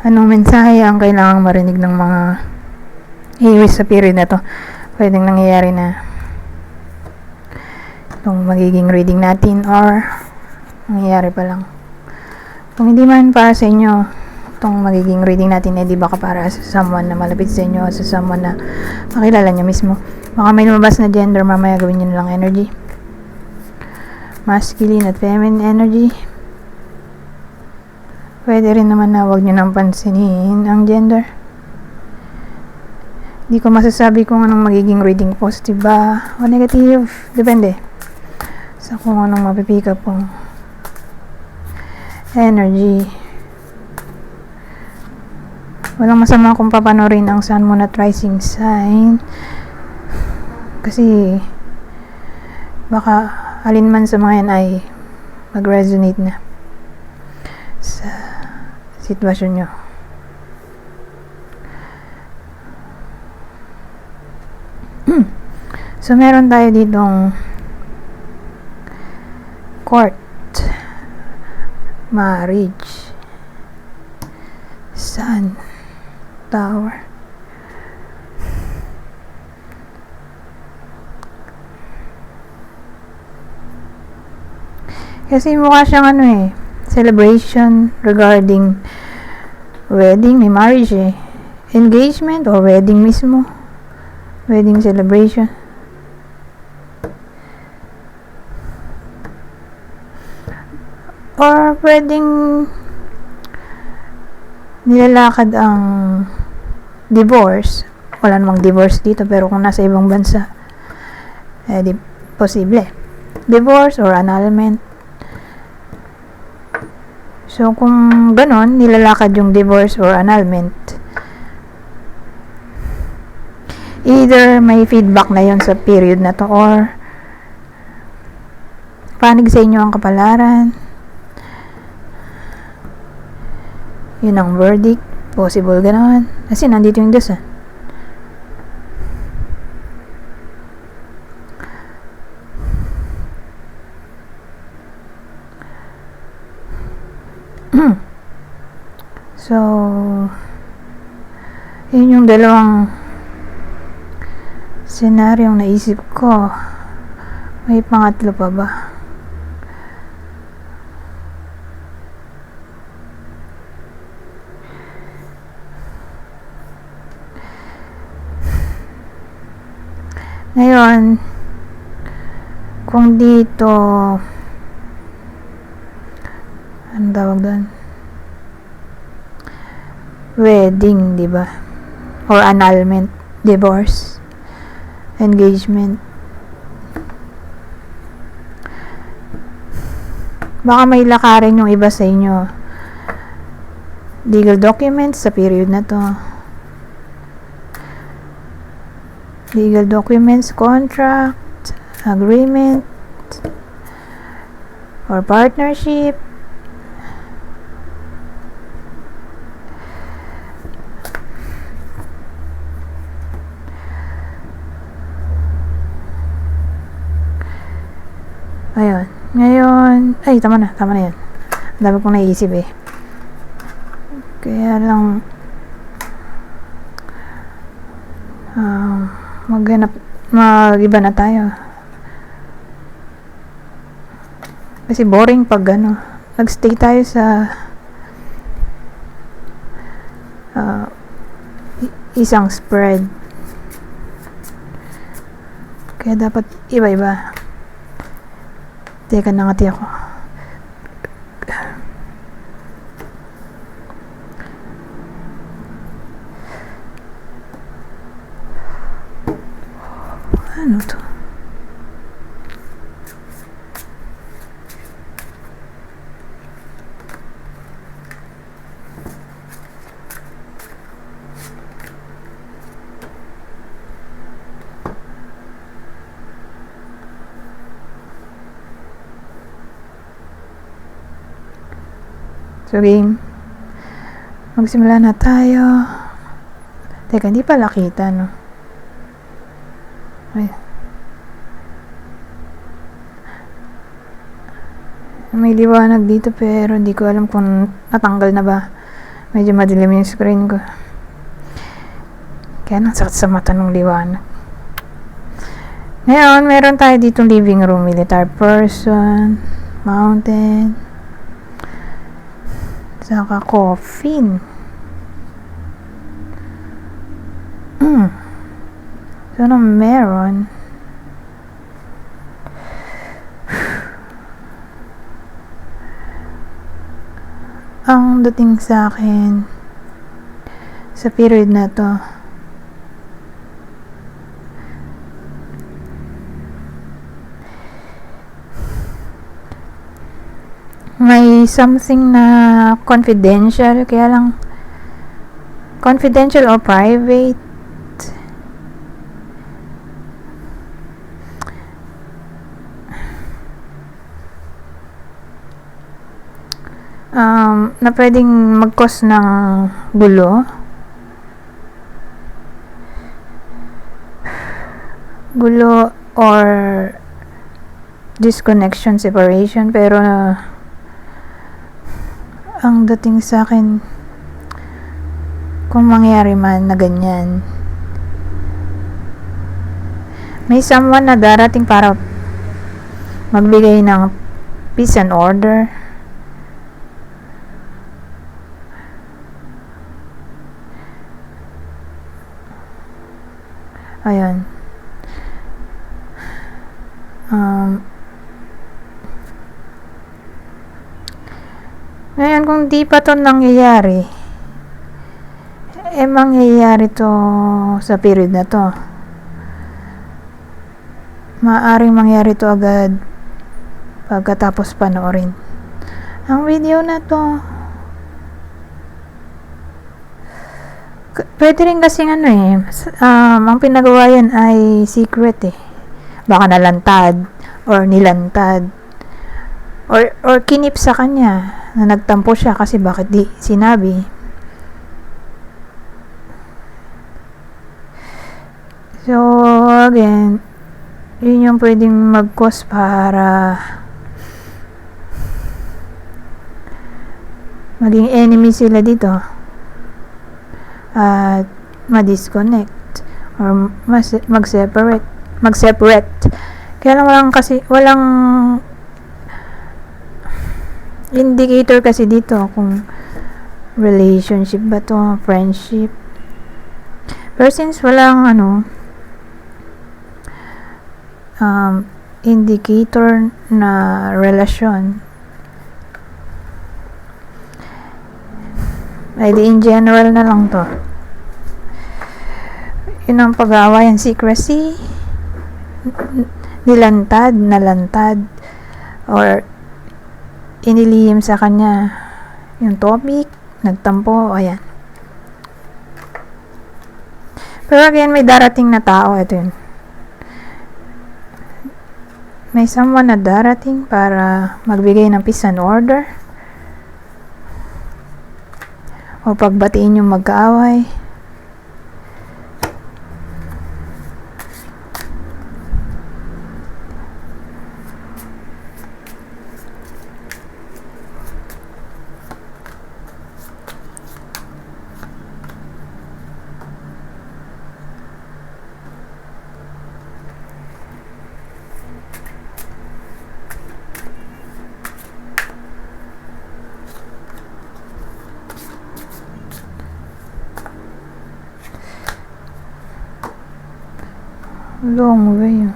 Anong mensahe ang kailangang marinig ng mga Aries sa period na to? Pwedeng nangyayari na itong magiging reading natin or nangyayari pa lang. Kung hindi man para sa inyo itong magiging reading natin, di baka para sa someone na malapit sa inyo, sa someone na makilala nyo mismo. Baka may lumabas na gender, mamaya gawin nyo na lang energy. Masculine at feminine energy. Pwede rin naman na huwag nyo nang pansinin ang gender. Hindi ko masasabi kung anong magiging reading, positive ba o negative. Depende sa kung anong mapipick up pong energy. Walang masama kung papanorin ang Sun, Moon at Rising sign. Kasi baka alin man sa mga yan ay mag-resonate na sa sitwasyon nyo. So, meron tayo ditong court, marriage, sun, tower. Kasi mukha siyang celebration regarding wedding, may marriage engagement or wedding mismo. Wedding celebration. Or pwedeng nilalakad ang divorce. Wala namang divorce dito, pero kung nasa ibang bansa, di posible. Divorce or annulment. So, kung ganon, nilalakad yung divorce or annulment, either may feedback na yon sa period na to or panig sa inyo ang kapalaran. Yun ang verdict. Possible ganon. Kasi nandito yung Diyos. So, yun yung dalawang senaryong naisip ko. May pangatlo pa ba? Ngayon, kung dito, ano tawag doon? Wedding, di ba? Or annulment, divorce, engagement. Baka may lakarin yung iba sa inyo. Legal documents sa period na to. Legal documents, contract, agreement, or partnership. Ayun. Ngayon, ay, tama na yan. Ang dami kong naisip Kaya lang, mag-iba na tayo. Kasi boring pag nagstay tayo sa isang spread. Kaya dapat iba-iba. Teka, nangati ako. Ano to? So, game. Magsimula na tayo. Teka, hindi pala kita, no? Ay. May liwanag dito pero hindi ko alam kung natanggal na ba. Medyo madilim yung screen ko. Kaya nang sakit sa mata ng liwanag. Ngayon, meron tayo dito living room, military person, mountain, saka coffin. So, ano meron? Ang dating sa akin sa period na to, may something na confidential, kaya lang confidential or private. Na pwedeng mag-cause ng gulo or disconnection, separation, pero ang dating sa akin, kung mangyari man na ganyan, may someone na darating para magbigay ng peace and order. Ayan. Ngayon, kung di pa to nangyayari, mangyayari to sa period na to. Maaaring mangyari to agad pagkatapos panoorin ang video na to. Pwede rin kasing ang pinagawa yan ay secret baka nalantad or nilantad or kinip sa kanya na nagtampo siya kasi bakit di sinabi. So again, yun yung pwedeng mag-cause para maging enemy sila dito at ma-disconnect or mag-separate. Kaya lang walang indicator kasi dito kung relationship ba to, friendship. Pero since walang indicator na relasyon, ay di in general na lang to. Yun ang pag-aawayan, secrecy, nalantad, or inilihim sa kanya yung topic, nagtampo, ayan. Pero again, may darating na tao, ito yun. May someone na darating para magbigay ng peace and order o pagbatiin yung magkaaway. Long way.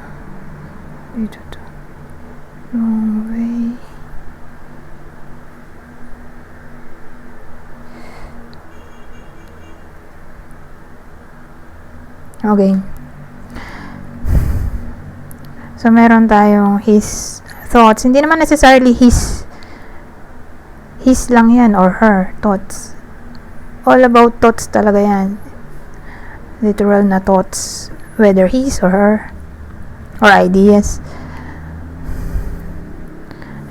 Dito to. Long way. Okay. So, meron tayong his thoughts. Hindi naman necessarily his lang yan or her thoughts. All about thoughts talaga yan. Literal na thoughts. Whether his or her or ideas.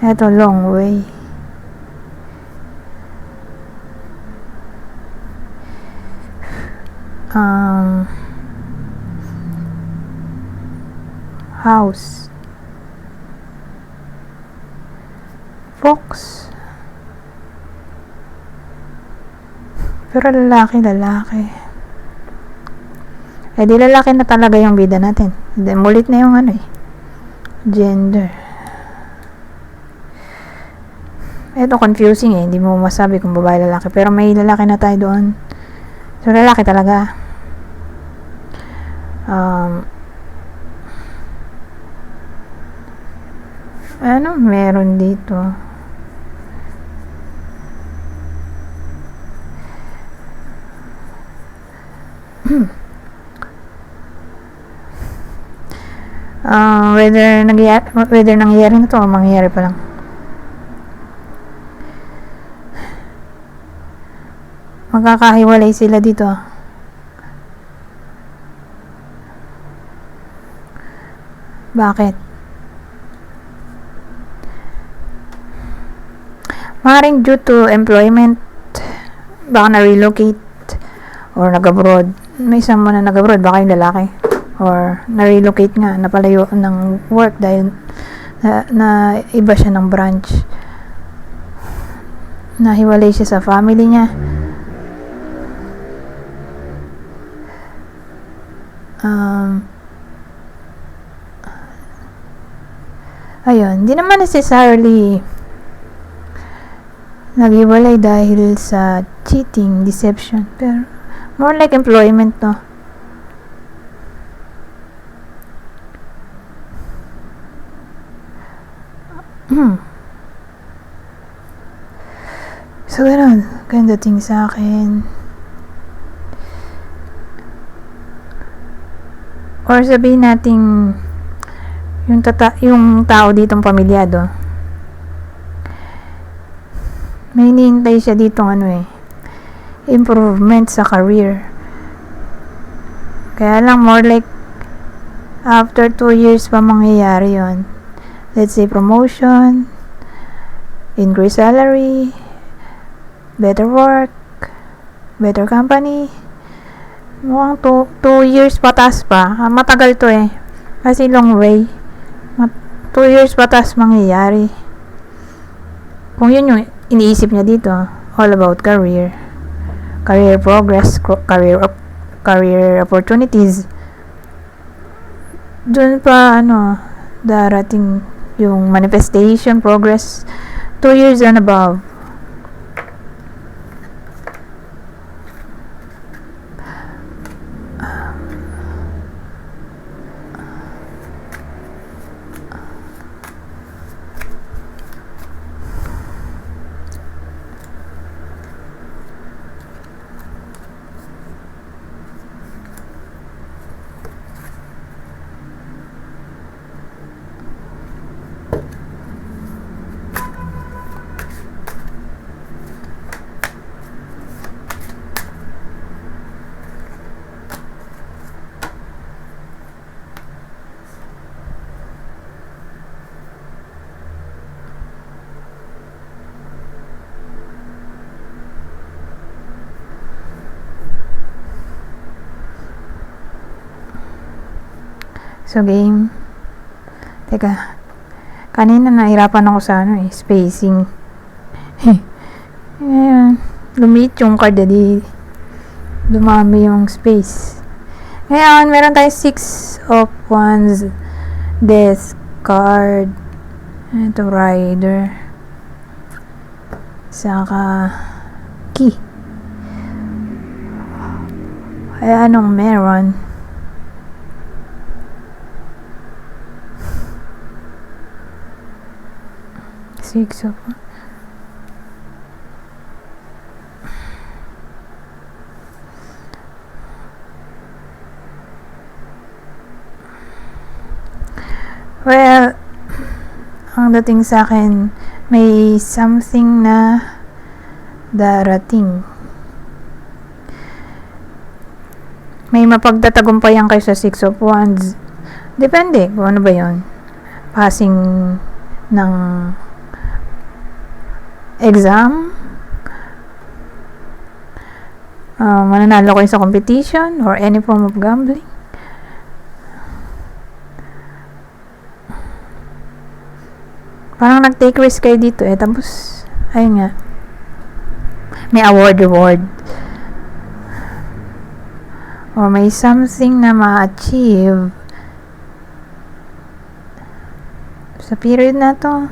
Eto, long way. House. Fox. Pero lalaki. Eh di lalaki na talaga yung bida natin. Then mulit na yung gender. Ito confusing hindi mo masabi kung babae lalaki. Pero may lalaki na tayo doon. So lalaki talaga. Meron dito? Whether nangyayari na to o mangyayari pa lang. Magkakahiwalay sila dito. Bakit? Maaaring due to employment, baka na-relocate or nag-abroad. May someone na nag-abroad, baka yung lalaki. Or na-relocate nga, napalayo ng work dahil na iba siya ng branch. Nahiwalay siya sa family niya. Ayun, hindi naman necessarily naghiwalay dahil sa cheating, deception, pero more like employment, no? So, ganun. Ganda ting sa akin. Or sabihin natin yung tao ditong pamilyado. May hinihintay siya ditong improvement sa career. Kaya lang more like after 2 years pa mangyayari yon. Let's say promotion, increase salary, better work, better company. Mukhang 2 years patas pa. Matagal to kasi long way. 2 years patas mangyayari. Kung yun yung iniisip niya dito, all about career progress, career opportunities, dun pa darating yung manifestation, progress, 2 years and above. So, game. Teka. Kanina nahirapan ako sa spacing. Ngayon, lumiit yung card, dumami yung space. Ngayon, meron tayo 6 of Wands, Death card. Ito, Rider. Saka, Key. Ay, anong meron? Six of Well, ang dating sa akin, may something na darating. May mapagtatagumpayan kayo sa 6 of Wands. Depende kung ano ba yun. Passing ng exam, mananalo kayo sa competition or any form of gambling. Parang nag-take risk kayo dito tapos ayun nga, may award reward. or may something na ma-achieve sa period na to.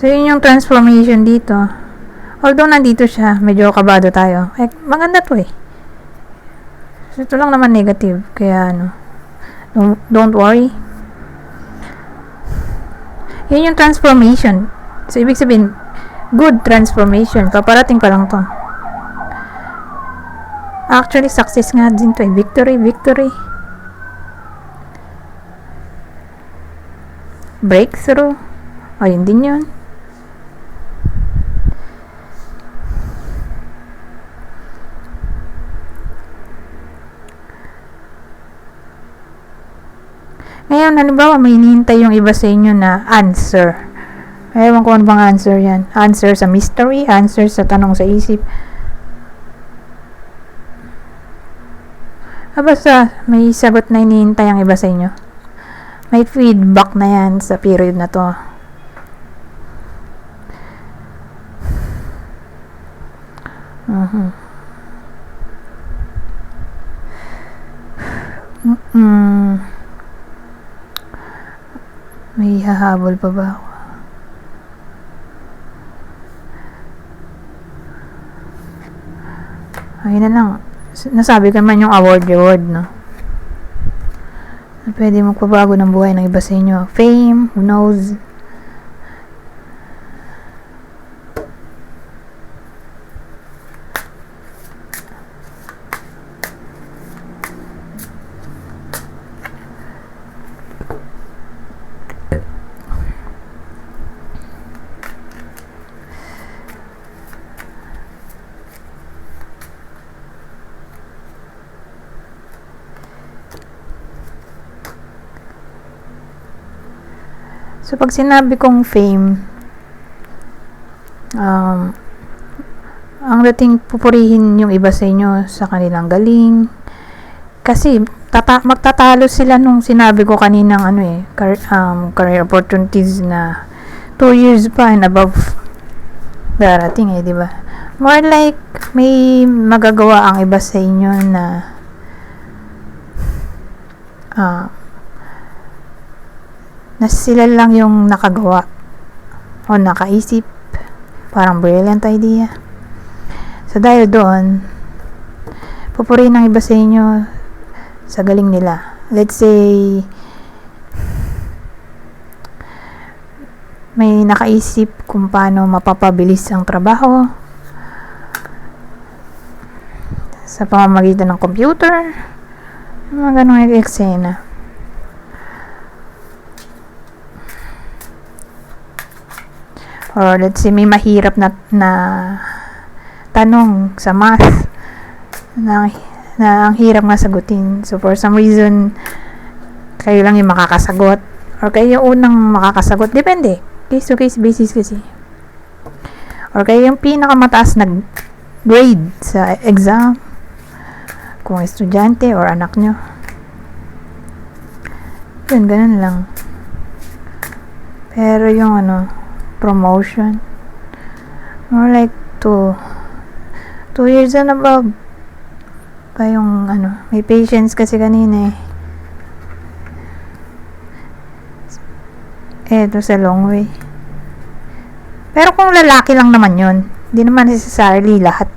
So, yun yung transformation dito. Although nandito siya, medyo kabado tayo. Maganda to eh. So, ito lang naman negative. Kaya don't worry. Yun yung transformation. So, ibig sabihin, good transformation. Paparating pa lang to. Actually, success nga din to eh. Victory. Breakthrough. O, yun din yun. Ngayon, halimbawa, may hinihintay yung iba sa inyo na answer. Ewan ko ano bang answer yan. Answer sa mystery, answer sa tanong sa isip. Basta, may sagot na hinihintay ang iba sa inyo. May feedback na yan sa period na to. May hahabol pa ba ako? Ayun na lang. Nasabi ko naman yung award, no? Pwede magpabago ng buhay ng iba sa inyo. Fame, who knows? So, pag sinabi kong fame, ang dating pupurihin yung iba sa inyo sa kanilang galing. Kasi, magtatalo sila nung sinabi ko kaninang career opportunities na 2 years pa and above darating di ba? More like, may magagawa ang iba sa inyo na na sila lang yung nakagawa o nakaisip, parang brilliant idea. So dahil doon, pupurihin ng iba sa inyo sa galing nila. Let's say may nakaisip kung paano mapapabilis ang trabaho sa pamamagitan ng computer, mga ganong eksena. Or let's say may mahirap na tanong sa math na ang hirap nga sagutin. So for some reason, kayo lang yung makakasagot or kayo yung unang makakasagot. Depende. Case to case basis kasi. Or kayo yung pinakamataas na grade sa exam kung estudyante or anak nyo. Yun, ganun lang. Pero yung promotion, more like 2 years and above pa yung may patience kasi kanina ito sa long way. Pero kung lalaki lang naman yun, hindi naman necessarily lahat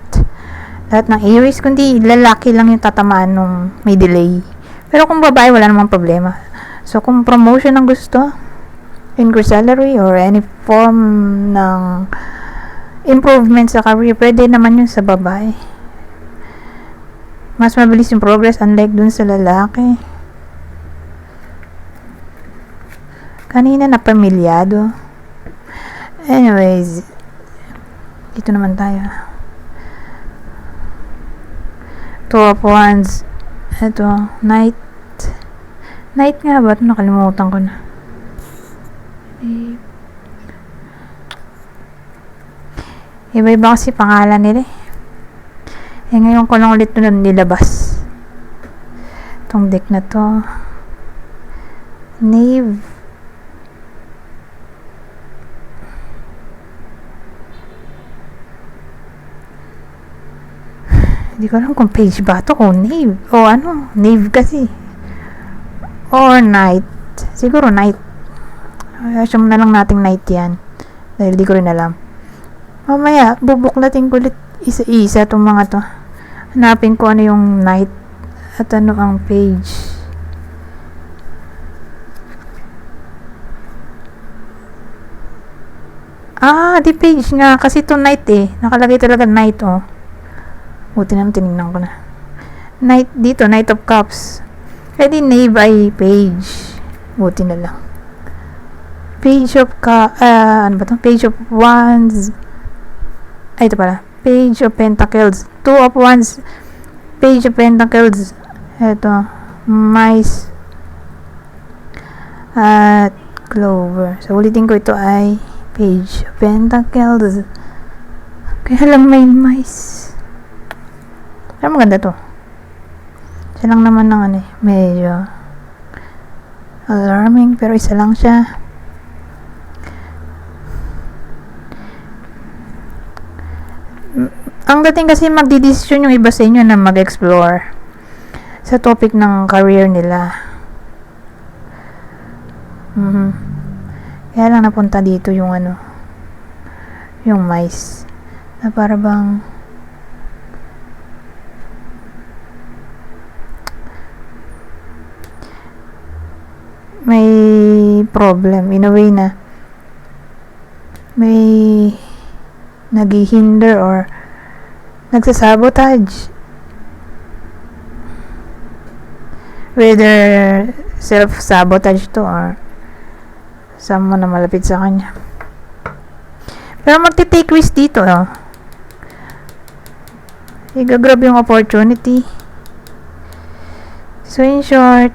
ng Aries, kundi lalaki lang yung tatamaan nung may delay. Pero kung babae, wala namang problema. So kung promotion ang gusto, increase salary or any form ng improvement sa career, pwede naman yun sa babae. Mas mabilis yung progress unlike dun sa lalaki. Kanina na pamilyado. Anyways, dito naman tayo. 2 of Wands. Ito, Knight nga ba? Nakalimutan ko na. Iba-iba kasi pangalan nila ngayon ko lang ulit nilabas itong deck na to. Knave, Hindi ko alam kung page ba to o knave. O ano, knave kasi. Or night. Siguro night. Assume na lang nating night yan. Dahil di ko rin alam. Mamaya, bubuklatin ko ulit isa-isa itong mga to. Hanapin ko ano yung night at ano ang page. Di page nga. Kasi ito night eh. Nakalagay talaga night oh. Buti na tinignan ko na. Night dito, Knight of Cups. Kaya di knave ay page. Buti na lang. Page of ano ba ito? Page of Wands. Ay, ito pala. Page of Pentacles. Two of Wands. Page of Pentacles. Ito. Mice. At Clover. So, ulitin ko ito ay Page of Pentacles. Kaya lang may mice. Pero maganda to. Siya lang naman ng ano eh. Medyo alarming. Pero isa lang siya. Ang dating kasi magdidesisyon yung iba sa inyo na mag-explore sa topic ng career nila. Kaya lang napunta dito yung ano, yung mice na para bang may problem in a way na may naghihinder or nagsasabotage, whether self-sabotage to or someone na malapit sa kanya. Pero magti-take risk dito i-grab yung opportunity. So in short,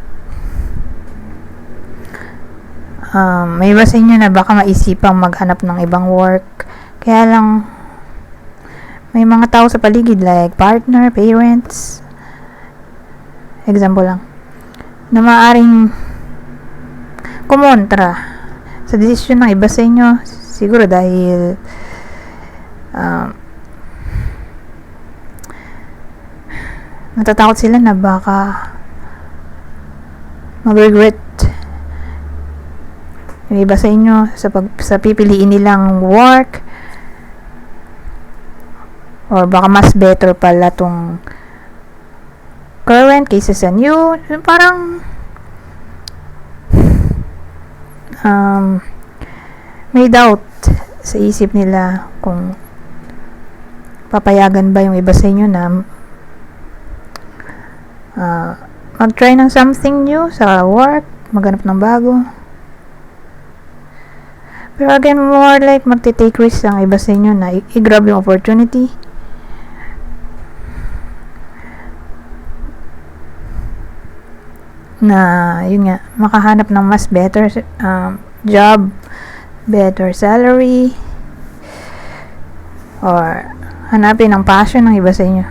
may iba sa inyo na baka maisipang maghanap ng ibang work, kaya lang may mga tao sa paligid like partner, parents, example lang, na maaaring kumontra sa desisyon ng iba sa inyo. Siguro dahil natatakot sila na baka mag-regret yung iba sa inyo sa pipiliin nilang work, or baka mas better pala tong current kaysa sa new. Parang may doubt sa isip nila kung papayagan ba yung iba sa inyo na mag-try ng something new sa work, maghanap ng bago. Pero again, more like magti-take risk ang iba sa inyo na i-grab yung opportunity. Na yun nga, makahanap ng mas better job, better salary, or hanapin ang passion ng iba sa inyo.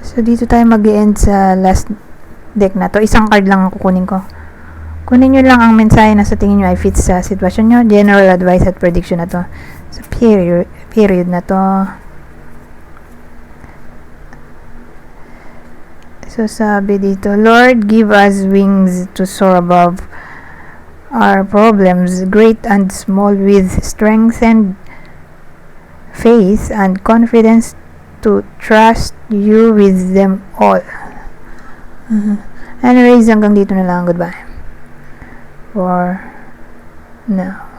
So dito tayo mag-end sa last deck na to. Isang card lang ang kukunin ko. Kunin nyo lang ang mensahe na sa tingin nyo ay fit sa sitwasyon nyo. General advice at prediction na to sa period na to. So sabi dito, Lord, give us wings to soar above our problems, great and small, with strength and faith and confidence to trust you with them all. Anyways, hanggang dito na lang. Goodbye for now.